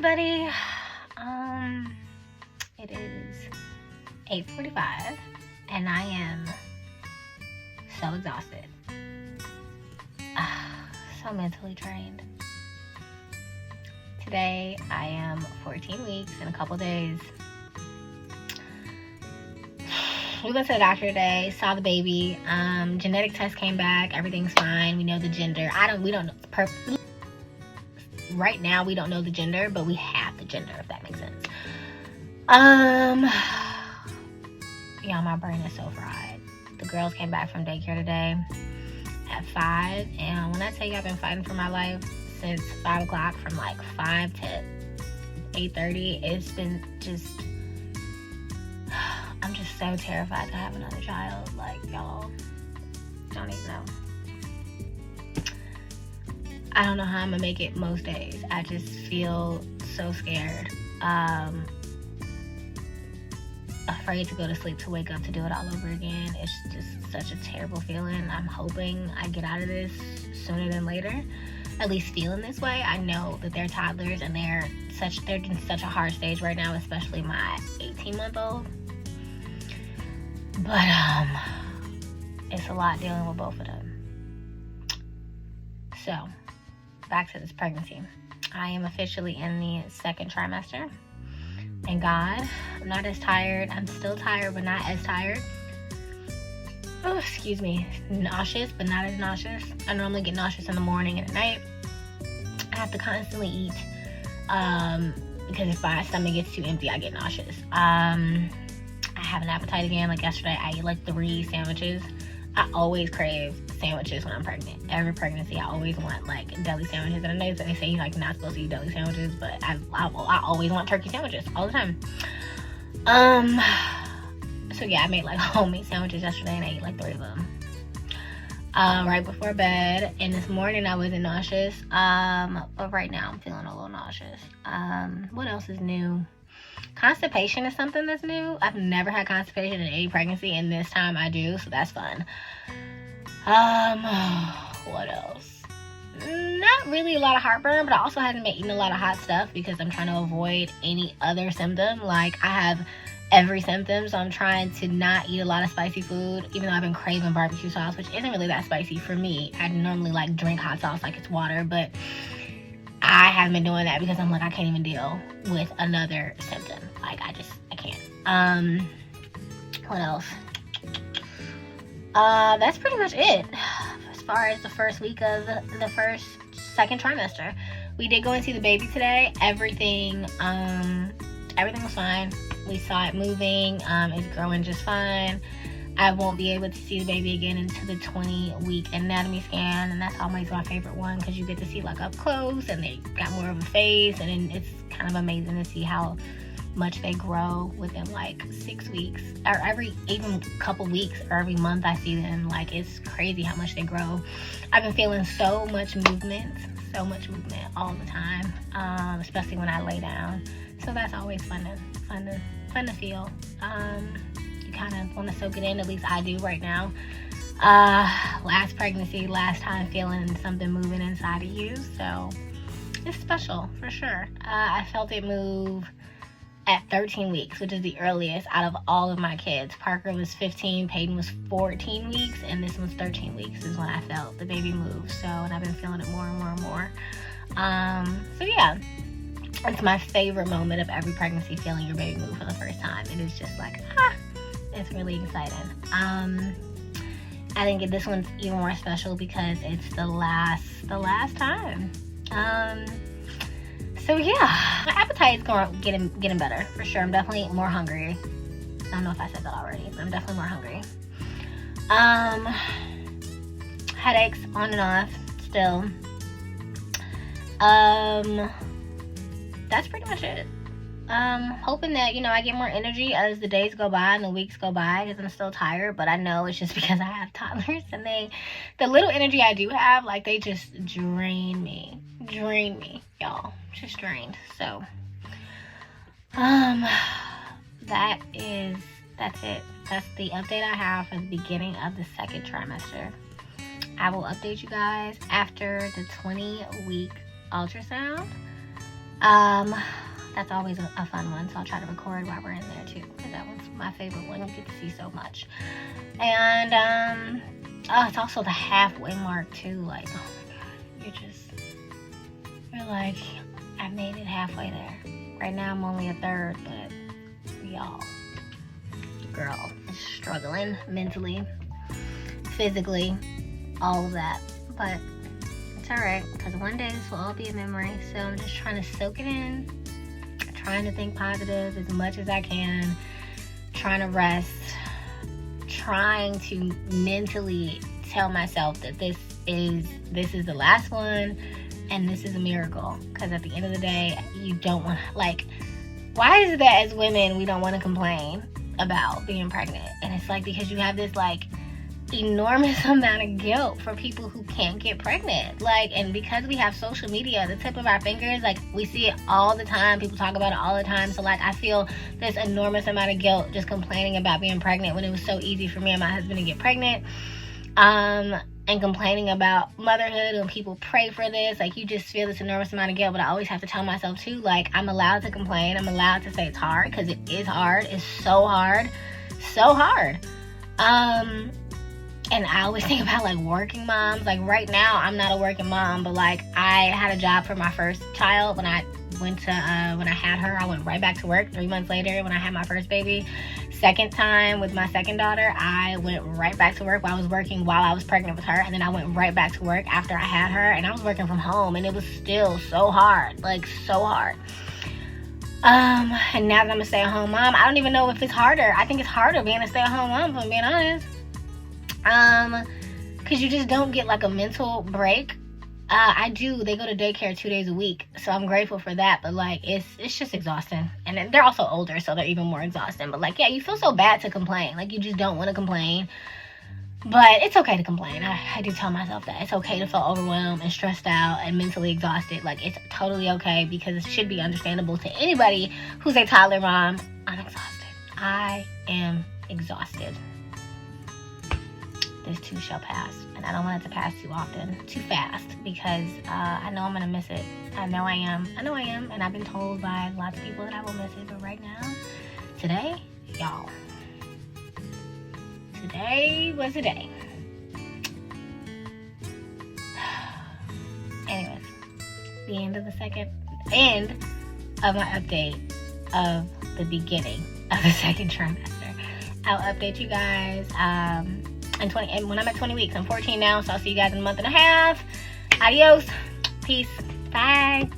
everybody. It is 8:45 and I am so exhausted. So mentally drained. Today I am 14 weeks in a couple days. We went to the doctor today, saw the baby. Genetic test came back, everything's fine. We know the gender. We don't know right now we don't know the gender, but we have the gender, if that makes sense. Yeah, my brain is so fried. The girls came back from daycare today at 5, and when I tell you I've been fighting for my life since 5 o'clock, from like 5 to 8:30, it's been just, I'm just so terrified to have another child. Like, y'all don't even know. I don't know how I'm gonna make it most days. I just feel so scared. Afraid to go to sleep, to wake up, to do it all over again. It's just such a terrible feeling. I'm hoping I get out of this sooner than later, at least feeling this way. I know that they're toddlers and they're in such a hard stage right now, especially my 18-month-old. But it's a lot dealing with both of them. So back to this pregnancy. I am officially in the 2nd trimester. Thank God. I'm not as tired. I'm still tired, but not as tired. Oh, excuse me. Nauseous, but not as nauseous. I normally get nauseous in the morning and at night. I have to constantly eat because if my stomach gets too empty, I get nauseous. I have an appetite again. Like yesterday, I ate like 3 sandwiches. I always crave sandwiches when I'm pregnant. Every pregnancy, I always want like deli sandwiches. And I know that they say you're like not supposed to eat deli sandwiches, but I always want turkey sandwiches all the time. So yeah, I made like homemade sandwiches yesterday and I ate like 3 of them right before bed. And this morning I wasn't nauseous, but right now I'm feeling a little nauseous. What else is new? Constipation is something that's new. I've never had constipation in any pregnancy, and this time I do, so that's fun. What else? Not really a lot of heartburn, but I also haven't been eating a lot of hot stuff because I'm trying to avoid any other symptom. Like, I have every symptom, so I'm trying to not eat a lot of spicy food, even though I've been craving barbecue sauce, which isn't really that spicy for me. I normally like drink hot sauce like it's water, but I haven't been doing that because I'm like, I can't even deal with another symptom. Like, I can't. What else? That's pretty much it as far as the first week of the 2nd trimester. We did go and see the baby today. Everything was fine. We saw it moving. It's growing just fine. I won't be able to see the baby again until the 20-week anatomy scan, and that's always my favorite one because you get to see like up close and they got more of a face, and then it's kind of amazing to see how much they grow within like 6 weeks, or even couple weeks, or every month I see them. Like, it's crazy how much they grow. I've been feeling so much movement all the time, especially when I lay down. So that's always fun to feel. You kind of want to soak it in, at least I do right now. Last pregnancy, last time feeling something moving inside of you, so it's special for sure. I felt it move at 13 weeks, which is the earliest out of all of my kids. Parker was 15, Peyton was 14 weeks, and this one's 13 weeks is when I felt the baby move. So, and I've been feeling it more and more and more. So yeah, it's my favorite moment of every pregnancy, feeling your baby move for the first time. It is just like, it's really exciting. I think this one's even more special because it's the last time. So yeah, my appetite is getting better for sure. I'm definitely more hungry. I don't know if I said that already, but I'm definitely more hungry. Headaches on and off still. That's pretty much it. Hoping that, I get more energy as the days go by and the weeks go by, because I'm still tired, but I know it's just because I have toddlers, and the little energy I do have, like, they just drain me, y'all, just drained. So, that's it. That's the update I have for the beginning of the 2nd trimester. I will update you guys after the 20-week ultrasound. That's always a fun one, so I'll try to record while we're in there too, because that one's my favorite one. You get to see so much. And it's also the halfway mark too. Like, oh my god, you're like, I made it halfway there. Right now I'm only a third, but y'all, girl is struggling mentally, physically, all of that. But it's alright, because one day this will all be a memory. So I'm just trying to soak it in, trying to think positive as much as I can, trying to rest, trying to mentally tell myself that this is the last one, and this is a miracle. Because at the end of the day, you don't want to, like, why is it that as women we don't want to complain about being pregnant? And it's like, because you have this like enormous amount of guilt for people who can't get pregnant. Like, and because we have social media at the tip of our fingers, like, we see it all the time, people talk about it all the time. So like, I feel this enormous amount of guilt just complaining about being pregnant when it was so easy for me and my husband to get pregnant, and complaining about motherhood when people pray for this. Like, you just feel this enormous amount of guilt. But I always have to tell myself too, like, I'm allowed to complain, I'm allowed to say it's hard, because it is hard. It's so hard, so hard. And I always think about like working moms. Like, right now I'm not a working mom, but like, I had a job for my first child. When I had her, I went right back to work. 3 months later, when I had my first baby, second time with my second daughter, I went right back to work. I was working while I was pregnant with her, and then I went right back to work after I had her, and I was working from home, and it was still so hard, like so hard. And now that I'm a stay-at-home mom, I don't even know if it's harder. I think it's harder being a stay-at-home mom, if I'm being honest. Because you just don't get like a mental break. They go to daycare 2 days a week, so I'm grateful for that, but like, it's just exhausting. And then they're also older, so they're even more exhausting. But like, yeah, you feel so bad to complain. Like, you just don't want to complain, but it's okay to complain. I do tell myself that it's okay to feel overwhelmed and stressed out and mentally exhausted. Like, it's totally okay, because it should be understandable to anybody who's a toddler mom. I'm exhausted. I am exhausted. This too shall pass, and I don't want it to pass too often, too fast, because I know I'm gonna miss it. I know I am, and I've been told by lots of people that I will miss it. But right now, today, y'all, today was a day. Anyways, the end of my update of the beginning of the second trimester. I'll update you guys and when I'm at 20 weeks. I'm 14 now, so I'll see you guys in a month and a half. Adios. Peace. Bye.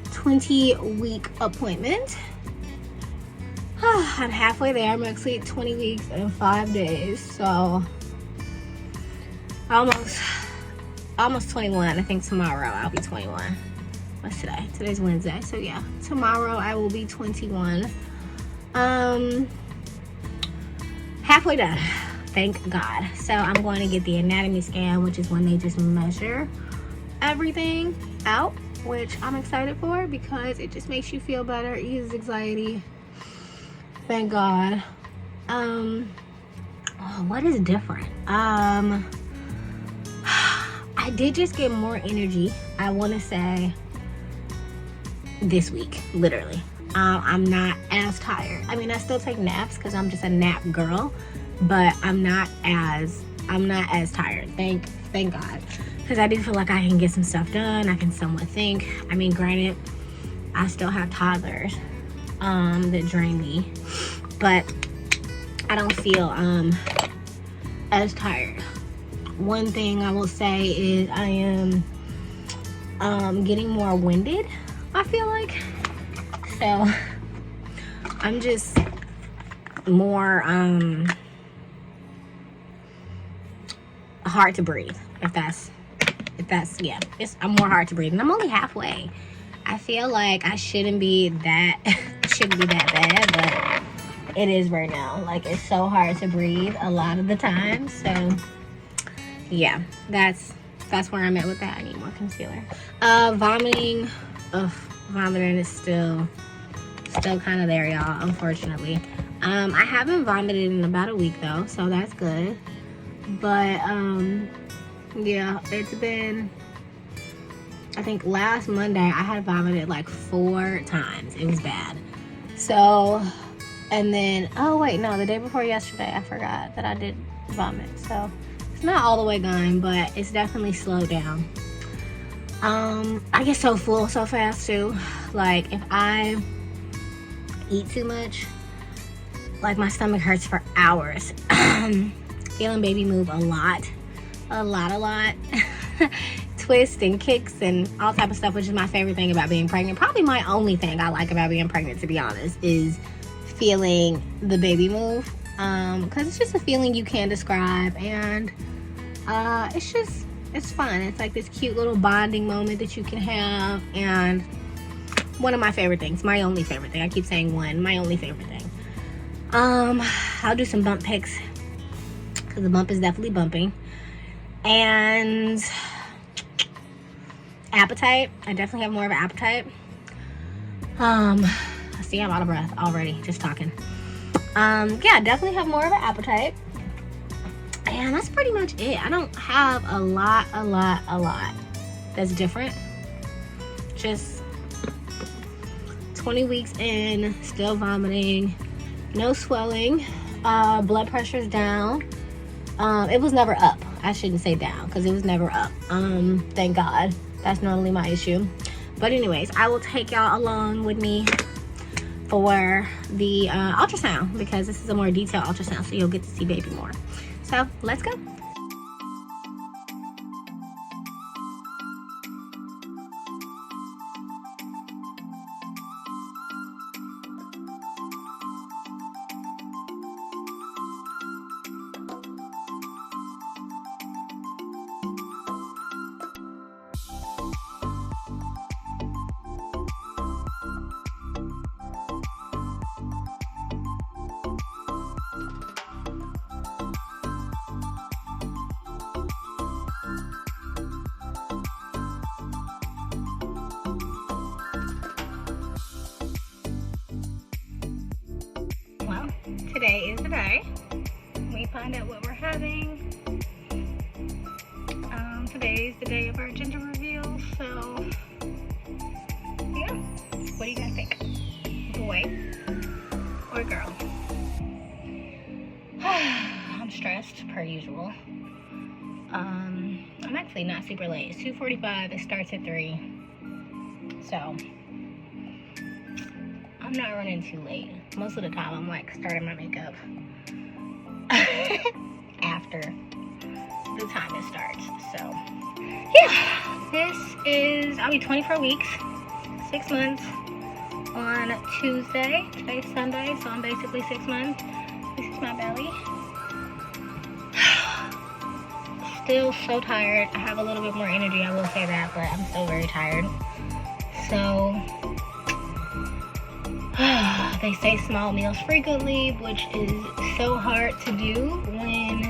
20-week appointment. I'm halfway there. I'm actually at 20 weeks and 5 days, so almost 21. I think tomorrow I'll be 21. What's today? Today's Wednesday, so yeah, tomorrow I will be 21. Halfway done. Thank God. So I'm going to get the anatomy scan, which is when they just measure everything out, which I'm excited for, because it just makes you feel better, eases anxiety. Thank God. What is different? I did just get more energy, I want to say, this week, literally. I'm not as tired. I mean, I still take naps because I'm just a nap girl, but I'm not as tired. Thank God, because I do feel like I can get some stuff done. I can somewhat think. I mean, granted, I still have toddlers that drain me, but I don't feel as tired. One thing I will say is I am getting more winded, I feel like. So I'm just more hard to breathe, if that's yeah, I'm more hard to breathe, and I'm only halfway. I feel like I shouldn't be that bad, but it is right now. Like, it's so hard to breathe a lot of the time. So yeah, that's where I'm at with that. I need more concealer. Vomiting is still kind of there, y'all, unfortunately. I haven't vomited in about a week though, so that's good. But yeah, it's been I think last Monday I had vomited like 4 times. It was bad. So, and then, oh wait, no, the day before yesterday I forgot that I did vomit. So it's not all the way gone, but it's definitely slowed down. I get so full so fast too. Like if I eat too much, like my stomach hurts for hours. Feeling baby move a lot. Twists and kicks and all type of stuff, which is my favorite thing about being pregnant. Probably my only thing I like about being pregnant, to be honest, is feeling the baby move. Because it's just a feeling you can't describe, and it's fun. It's like this cute little bonding moment that you can have, and one of my favorite things, my only favorite thing. I keep saying one, my only favorite thing. I'll do some bump pics because the bump is definitely bumping. And appetite, I definitely have more of an appetite. See, I'm out of breath already just talking. Yeah, definitely have more of an appetite, and that's pretty much it. I don't have a lot that's different. Just 20 weeks in, still vomiting, no swelling, blood pressure's down. It was never up. I shouldn't say down, because it was never up. Thank God. That's normally my issue. But anyways, I will take y'all along with me for the ultrasound, because this is a more detailed ultrasound, so you'll get to see baby more. So let's go. Today is the day. We find out what we're having. Today is the day of our gender reveal, so yeah. What do you guys think? Boy or girl? I'm stressed per usual. I'm actually not super late. It's 2:45. It starts at 3. So I'm not running too late. Most of the time I'm like starting my makeup after the time it starts. So yeah, this is, I'll be 24 weeks, 6 months on Tuesday. Today's Sunday, so I'm basically 6 months. This is my belly. Still so tired. I have a little bit more energy, I will say that, but I'm still very tired. So they say small meals frequently, which is so hard to do when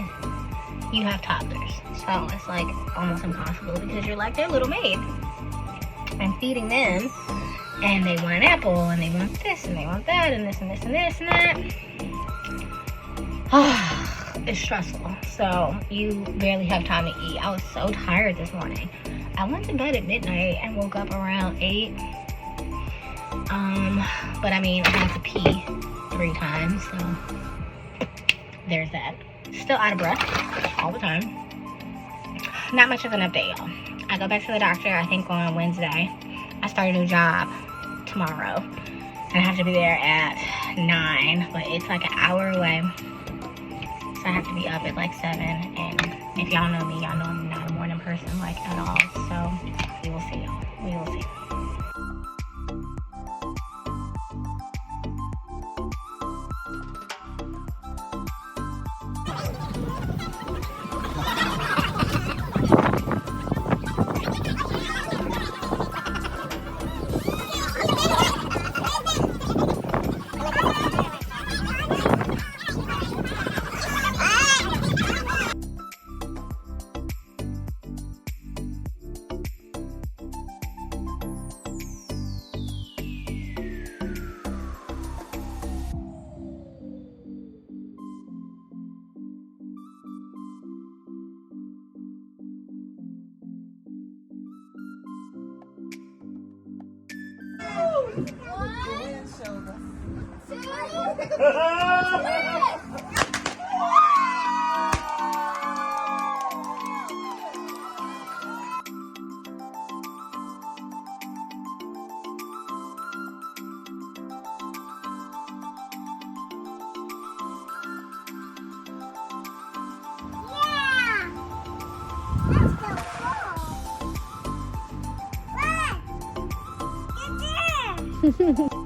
you have toddlers. So it's like almost impossible, because you're like their little maid. I'm feeding them, and they want an apple, and they want this, and they want that, and this, and this, and this, and that. It's stressful. So you barely have time to eat. I was so tired this morning. I went to bed at midnight and woke up around 8. But I mean, I had to pee 3 times, so there's that. Still out of breath all the time. Not much of an update, y'all. I go back to the doctor, I think on Wednesday. I start a new job tomorrow, and I have to be there at 9, but it's like an hour away. So I have to be up at like 7, and if y'all know me, y'all know I'm not a morning person like at all. So we will see, y'all. We will see. Let's go. Look. Get there.